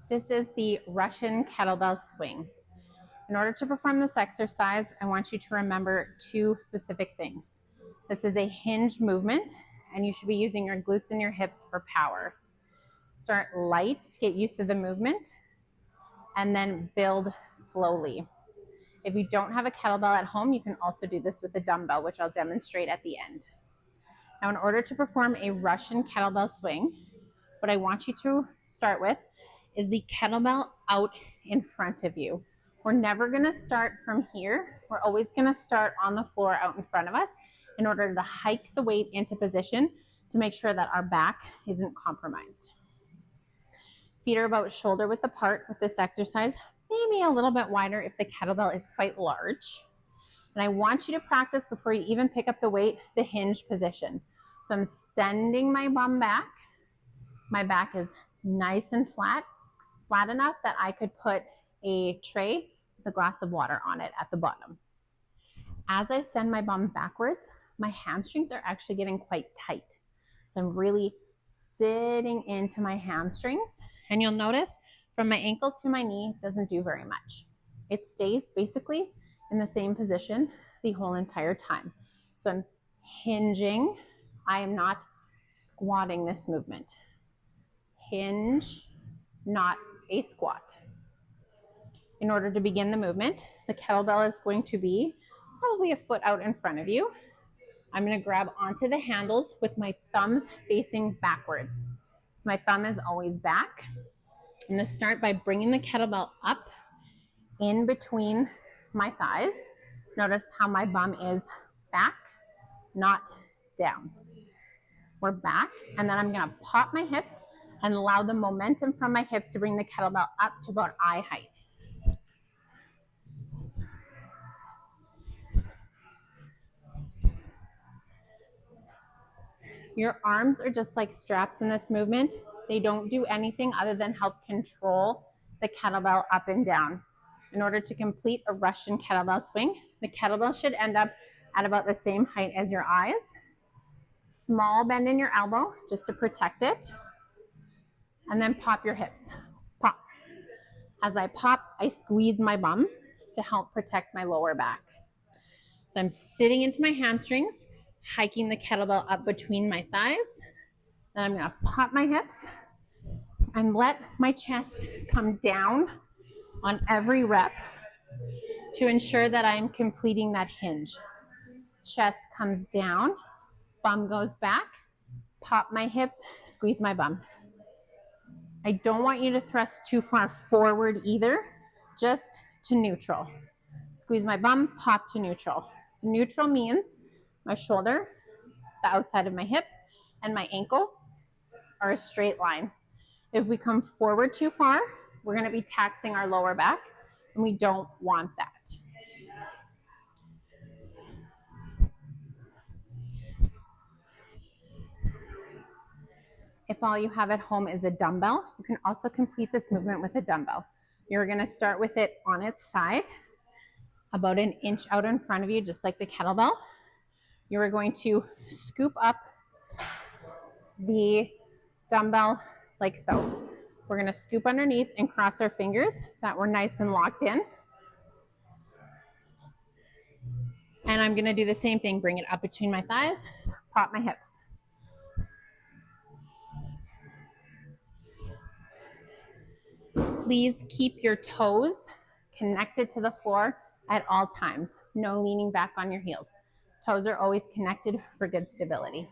This is the Russian kettlebell swing. In order to perform this exercise, I want you to remember two specific things. This is a hinge movement, and you should be using your glutes and your hips for power. Start light to get used to the movement, and then build slowly. If you don't have a kettlebell at home, you can also do this with a dumbbell, which I'll demonstrate at the end. Now, in order to perform a Russian kettlebell swing, what I want you to start with is the kettlebell out in front of you. We're never gonna start from here. We're always gonna start on the floor out in front of us in order to hike the weight into position to make sure that our back isn't compromised. Feet are about shoulder width apart with this exercise, maybe a little bit wider if the kettlebell is quite large. And I want you to practice before you even pick up the weight, the hinge position. So I'm sending my bum back. My back is nice and flat enough that I could put a tray with a glass of water on it at the bottom. As I send my bum backwards, my hamstrings are actually getting quite tight. So I'm really sitting into my hamstrings. And you'll notice from my ankle to my knee, it doesn't do very much. It stays basically in the same position the whole entire time. So I'm hinging. I am not squatting this movement. Hinge, not a squat. In order to begin the movement, the kettlebell is going to be probably a foot out in front of you. I'm going to grab onto the handles with my thumbs facing backwards. So my thumb is always back. I'm going to start by bringing the kettlebell up in between my thighs. Notice how my bum is back, not down. We're back, and then I'm going to pop my hips and allow the momentum from my hips to bring the kettlebell up to about eye height. Your arms are just like straps in this movement. They don't do anything other than help control the kettlebell up and down. In order to complete a Russian kettlebell swing, the kettlebell should end up at about the same height as your eyes. Small bend in your elbow just to protect it. And then pop your hips. Pop. As I pop, I squeeze my bum to help protect my lower back. So I'm sitting into my hamstrings, hiking the kettlebell up between my thighs. Then I'm gonna pop my hips and let my chest come down on every rep to ensure that I'm completing that hinge. Chest comes down, bum goes back, pop my hips, squeeze my bum. I don't want you to thrust too far forward either, just to neutral. Squeeze my bum, pop to neutral. So neutral means my shoulder, the outside of my hip, and my ankle are a straight line. If we come forward too far, we're going to be taxing our lower back, and we don't want that. If all you have at home is a dumbbell, you can also complete this movement with a dumbbell. You're going to start with it on its side, about an inch out in front of you, just like the kettlebell. You are going to scoop up the dumbbell like so. We're going to scoop underneath and cross our fingers so that we're nice and locked in. And I'm going to do the same thing, bring it up between my thighs, pop my hips. Please keep your toes connected to the floor at all times. No leaning back on your heels. Toes are always connected for good stability.